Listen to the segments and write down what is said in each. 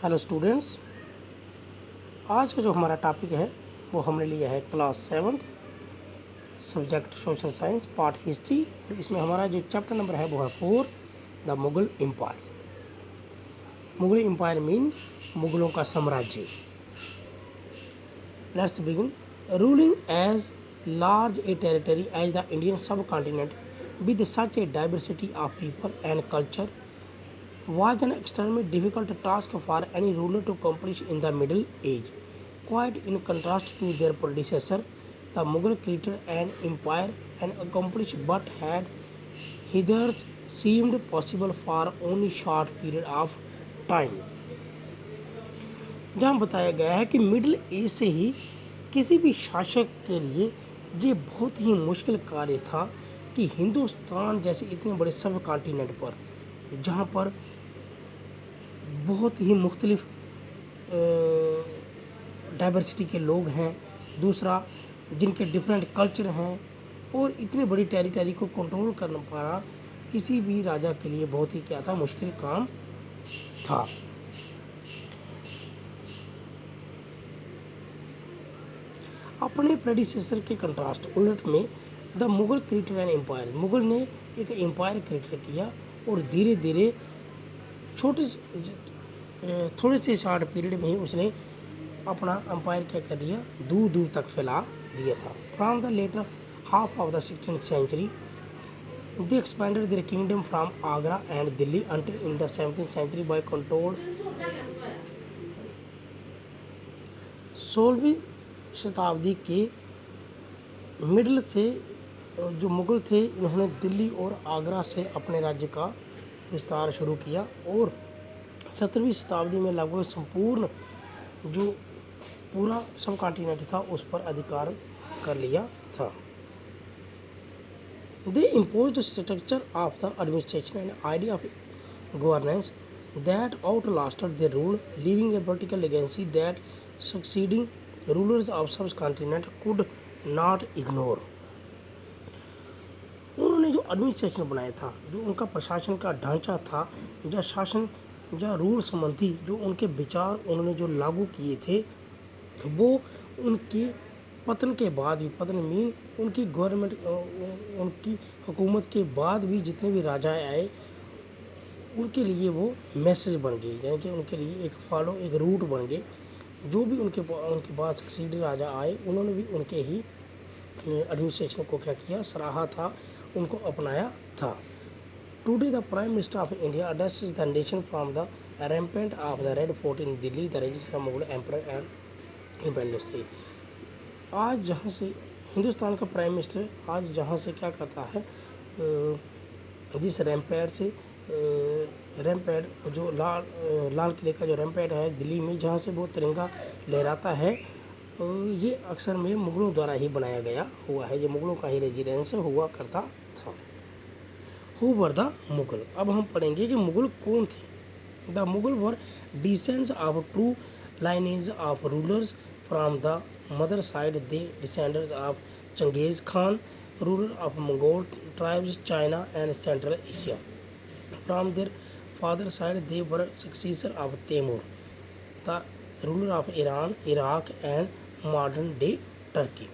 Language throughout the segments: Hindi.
हेलो स्टूडेंट्स, आज का जो हमारा टॉपिक है वो हमने लिया है class 7th subject social science part history. और इसमें हमारा जो चैप्टर नंबर है वो है 4 the Mughal empire. Mughal empire mean मुगलों का साम्राज्य। Let's begin. Ruling as large a territory as the Indian subcontinent with such a diversity of people and culture was an extremely difficult task for any ruler to accomplish in the Middle Age. Quite in contrast to their predecessor, the Mughal created an empire and accomplished but had hitherto seemed possible for only short period of time. जहाँ बताया गया है कि मिडिल एज से ही किसी भी शासक के लिए ये बहुत ही मुश्किल कार्य था कि हिंदुस्तान जैसे इतने बड़े सब कॉन्टिनेंट पर, जहाँ पर बहुत ही मुख्तलिफ डाइवर्सिटी के लोग हैं, दूसरा जिनके डिफरेंट कल्चर हैं, और इतनी बड़ी टेरिटरी को कंट्रोल करना पाना किसी भी राजा के लिए बहुत ही क्या था, मुश्किल काम था। अपने प्रेडिसेसर के कंट्रास्ट उलट में the Mughal created an empire, Mughal ने एक एम्पायर क्रिएट किया और धीरे धीरे थोड़े से शॉर्ट पीरियड में ही उसने अपना एम्पायर क्या कर लिया, दूर दूर तक फैला दिया था। From the latter half of the 16th century they expanded their kingdom from Agra and Delhi until in the 17th century by control. 16वीं शताब्दी के मिडल से जो मुगल थे, इन्होंने दिल्ली और आगरा से अपने राज्य का विस्तार शुरू किया और 17वीं शताब्दी में लगभग संपूर्ण जो पूरा सब कॉन्टिनेंट था उस पर अधिकार कर लिया था। They imposed structure of the administration and idea of governance that outlasted their rule, leaving a vertical legacy that succeeding rulers of subcontinent could not ignore. उन्होंने जो एडमिनिस्ट्रेशन बनाया था, जो उनका प्रशासन का ढांचा था, जो शासन या रूल संबंधी जो उनके विचार उन्होंने जो लागू किए थे, वो उनके पतन के बाद भी, पतन मीन उनकी गवर्नमेंट, उनकी हुकूमत के बाद भी जितने भी राजा आए उनके लिए वो मैसेज बन गए, यानी कि उनके लिए एक रूट बन गए। जो भी उनके बाद सक्सीड राजा आए, उन्होंने भी उनके ही एडमिनिस्ट्रेशन को क्या किया, सराहा था, उनको अपनाया था। Today, the Prime Minister of India addresses the nation from the rampart of the Red Fort in Delhi, the residence of Mughal Emperor and Independence Day. आज जहाँ से हिंदुस्तान का प्राइम मिनिस्टर आज जहाँ से क्या करता है, जिस रैम्पेट से रैम्पेट जो लाल किले का जो रैम्पेट है दिल्ली में, जहाँ से वो तिरंगा लहराता है, ये अक्सर में मुग़लों द्वारा ही बनाया गया हुआ है। ये मुग़लों का ही रेजिडेंस हुआ करता था। Who were the Mughal. अब हम पढ़ेंगे कि मुगल कौन थे। The Mughal were descends of true lineage of rulers from the mother side, they descenders of Genghis Khan, ruler of Mongol tribes China and Central Asia. From their father side they were successor of Timur, the ruler of Iran, Iraq and modern day Turkey.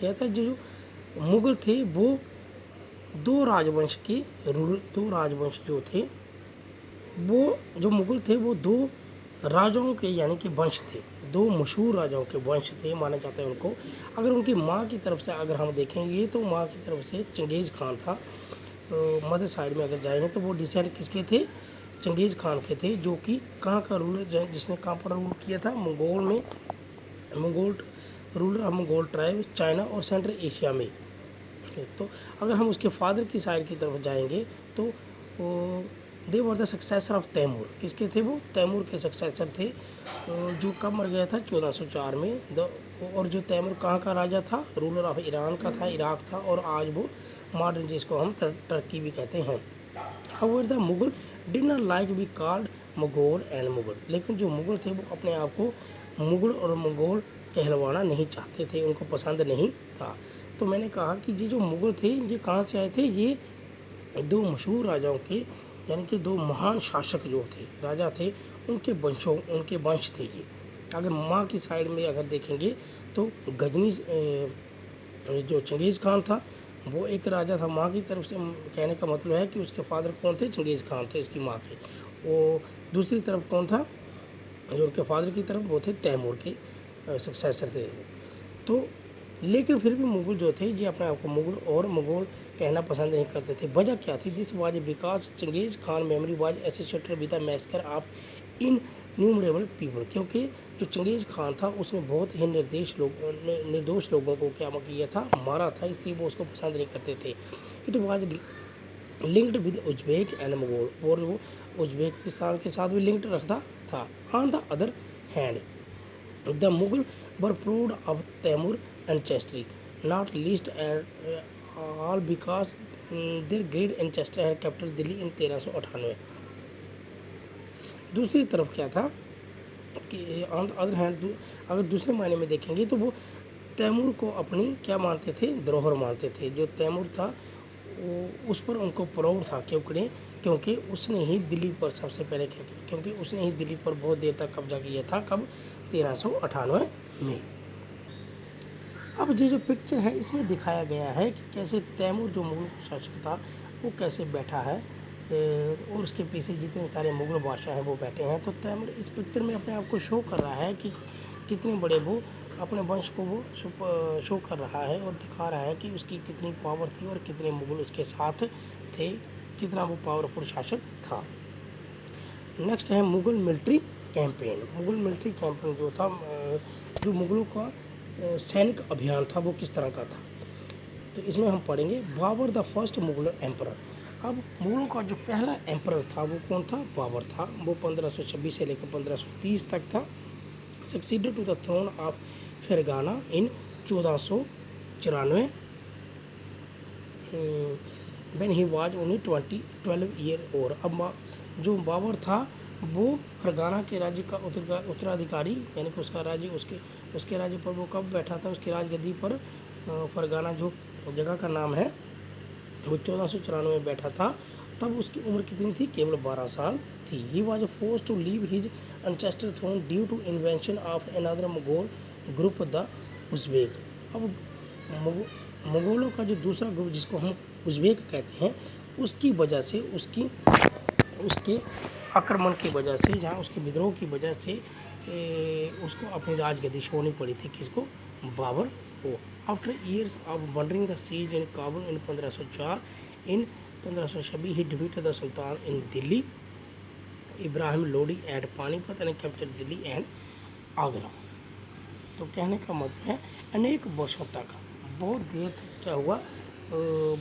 कहता है जो मुगल थे वो दो राजवंश जो थे, वो जो मुगल थे वो दो राजाओं के यानी कि वंश थे, दो मशहूर राजाओं के वंश थे माना जाता है उनको। अगर उनकी माँ की तरफ से अगर हम देखेंगे तो माँ की तरफ से चंगेज़ खान था। मदर साइड में अगर जाएंगे तो वो डिसेंड किसके थे, चंगेज़ खान के थे, जो कि कहाँ का रूलर, जिसने कहाँ पर रूल किया था, मंगोल में, Mongol ruler of Mongol tribe China और सेंट्रल एशिया में। तो अगर हम उसके फादर की साइड की तरफ जाएंगे तो they were the successor of Timur. किसके थे वो, तैमूर के सक्सेसर थे, जो कब मर गया था 1404 में। और जो तैमूर कहाँ का राजा था, रूलर ऑफ ईरान का था, इराक था, और आज वो मॉडर्न जिसको हम टर्की भी कहते हैं। However the Mughal did not like be called Mughal and Mughal, लेकिन जो मुगल थे वो अपने आप को मुगल और मंगोल कहलवाना नहीं चाहते थे, उनको पसंद नहीं था। तो मैंने कहा कि ये जो मुग़ल थे ये कहाँ से आए थे, ये दो मशहूर राजाओं के यानी कि दो महान शासक जो थे, राजा थे, उनके वंश थे ये। अगर माँ की साइड में अगर देखेंगे तो गजनी जो चंगेज़ खान था वो एक राजा था। माँ की तरफ से कहने का मतलब है कि उसके फादर कौन थे, चंगेज़ खान थे उसकी माँ के। वो दूसरी तरफ कौन था, जो उनके फादर की तरफ वो थे तैमूर के सक्सेसर थे। तो लेकिन फिर भी मुगल जो थे ये अपने आप को मुगल कहना पसंद नहीं करते थे। वजह क्या थी? This was because Genghis Khan memory was associated with the massacre of innumerable people, क्योंकि जो चंगेज़ खान था उसने बहुत ही निर्दोष लोगों को क्या किया था, मारा था, इसलिए वो उसको पसंद नहीं करते थे। It was linked with Uzbek and Mughal, और वो उज्बेकिस्तान के साथ भी लिंक्ड रखता था। On the other hand the Mughal were proud of Tamur ancestry, not least all because their great ancestor had captured Delhi in 1398। दूसरी तरफ क्या था कि ऑन द अदर हैंड, अगर दूसरे मायने में देखेंगे तो वो तैमूर को अपनी क्या मानते थे, धरोहर मानते थे। जो तैमूर था वो उस पर उनको प्राउड था, क्योंकि उसने ही दिल्ली पर सबसे पहले क्या किया, क्योंकि उसने ही दिल्ली पर बहुत देर तक कब्जा किया था। कब? 1398 में। अब ये जो पिक्चर है इसमें दिखाया गया है कि कैसे तैमूर जो मुगल शासक था वो कैसे बैठा है, और उसके पीछे जितने सारे मुगल बादशाह हैं वो बैठे हैं। तो तैमूर इस पिक्चर में अपने आप को शो कर रहा है कि कितने बड़े वो अपने वंश को वो शो कर रहा है और दिखा रहा है कि उसकी कितनी पावर थी और कितने मुगल उसके साथ थे, कितना वो पावरफुल शासक था। नेक्स्ट है Mughal military campaign. Mughal military campaign जो था, जो मुगलों का सैनिक अभियान था वो किस तरह का था, तो इसमें हम पढ़ेंगे Babur the first Mughal emperor. अब मुगलों का जो पहला एम्परर था वो कौन था? बाबर था। वो 1526 से लेकर 1530 तक था। Succeeded to the throne of Fergana in 1494 when he was only 12 year. और अब जो बाबर था वो फरगाना के राज्य का उत्तराधिकारी, यानी कि उसका राज्य उसके राज्य पर वो कब बैठा था, उसकी राजगद्दी पर। फरगाना जो जगह का नाम है वो 1494 में बैठा था। तब उसकी उम्र कितनी थी? केवल 12 साल थी। He was force to leave his ancestor throne due to invention of another Mughal group the Uzbek. अब मुगलों का जो दूसरा ग्रुप जिसको हम उज़्बेक कहते हैं, उसकी वजह से उसके आक्रमण की वजह से, जहाँ उसके विद्रोह की वजह से उसको अपनी राजगद्दी छोड़नी पड़ी थी। किसको? बाबर को। After years of wandering the seize in Kabul in 1504, in 1526 he defeated the sultan in Delhi Ibrahim Lodi at Panipat and captured Delhi and Agra. तो कहने का मतलब है अनेक वर्षों तक, बहुत देर तक क्या हुआ,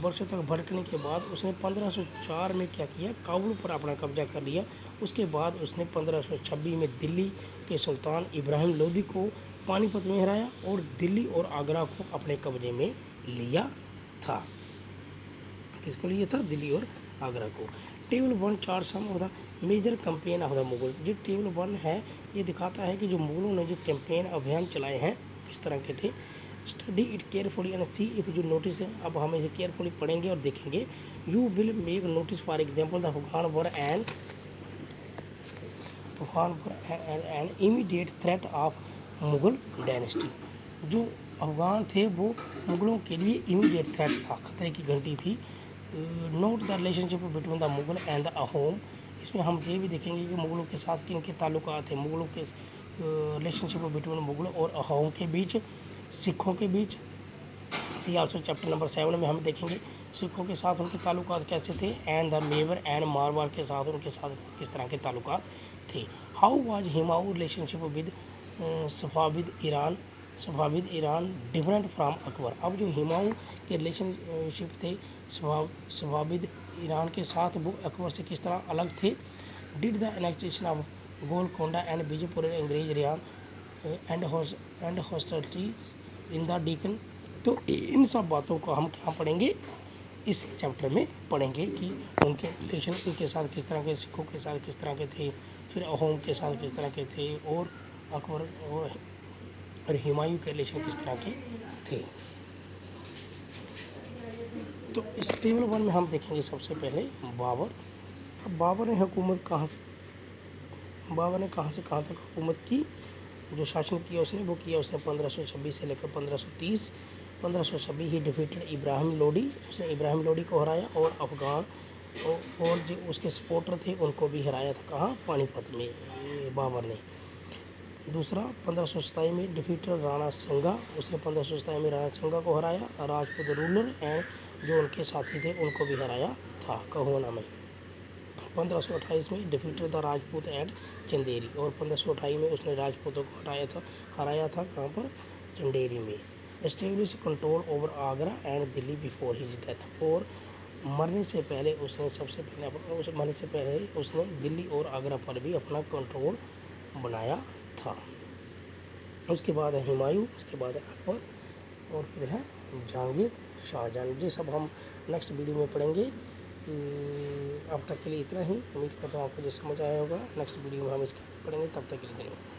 वर्षों तक भटकने के बाद उसने 1504 में क्या किया, काबुल पर अपना कब्जा कर लिया। उसके बाद उसने 1526 में दिल्ली के सुल्तान इब्राहिम लोदी को पानीपत में हराया और दिल्ली और आगरा को अपने कब्जे में लिया था। किसको लिया था? दिल्ली और आगरा को। Table 1 chart some of the major campaign of the Mughal. जो टेबल 1 है ये दिखाता है कि जो मुगलों ने जो कैंपेन अभियान चलाए हैं किस तरह के थे। Study it carefully and see if जो नोटिस है, अब हम इसे केयरफुली पढ़ेंगे और देखेंगे। You will make notice for example the Afghan were an immediate threat of Mughal dynasty. जो अफगान थे वो मुगलों के लिए इमीडिएट थ्रेट था, खतरे की घंटी थी। Note the relationship between the Mughal and the Ahom. इसमें हम ये भी देखेंगे कि मुगलों के साथ किन के ताल्लुकात थे, मुगलों के रिलेशनशिप बिटवीन मुगल और अहोम के बीच, सिखों के बीच। सी आल्सो चैप्टर नंबर 7 में हम देखेंगे सिखों के साथ उनके ताल्लुकात कैसे थे, एंड द मेवर एंड मारवाड़ के साथ उनके साथ किस तरह के ताल्लुकात थे। How was Humayun relationship with Safavid Iran different from Akbar. अब जो हुमायूं के रिलेशनशिप थे सफाविद ईरान के साथ, वो अकबर से किस तरह अलग थे। Did the annexation of Golconda and Vijayapur अंग्रेज रियान and hostility in the Deccan. तो इन सब बातों को हम क्या पढ़ेंगे, इस चैप्टर में पढ़ेंगे कि उनके रिलेशन उनके साथ किस तरह के, सिखों के साथ किस तरह के थे, फिर अहोम के साथ किस तरह के थे, और अकबर और हुमायूं के रिलेशन किस तरह के थे। तो इस टेबल 1 में हम देखेंगे सबसे पहले बाबर। अब बाबर ने कहाँ से कहाँ तक हुकूमत की, जो शासन किया उसने वो किया उसने 1526 से लेकर 1530। 1526 ही डिफीटेड इब्राहिम लोडी, उसने इब्राहिम लोडी को हराया और अफ़गान और जो उसके सपोर्टर थे उनको भी हराया था, कहाँ, पानीपत में, ये बाबर ने। दूसरा 1527 में डिफीटेड राणा संगा, उसने 1527 में राणा संगा को हराया। राजपूत रूलर एंड जो उनके साथी थे उनको भी हराया था कहोना में। 1528 में defeated the Rajput and Chanderi, और 1528 में उसने राजपूतों को हराया था कहाँ पर, चंदेरी में। Establish control over Agra and Delhi before his death, और मरने से पहले उसने दिल्ली और आगरा पर भी अपना कंट्रोल बनाया था। उसके बाद है हुमायूं, उसके बाद है अकबर, और फिर है जहांगीर शाहजहां। ये सब हम नेक्स्ट वीडियो में पढ़ेंगे। अब तक के लिए इतना ही। उम्मीद करता हूँ आपको ये समझ आया होगा। नेक्स्ट वीडियो में हम इसके आगे पढ़ेंगे। तब तक के लिए धन्यवाद।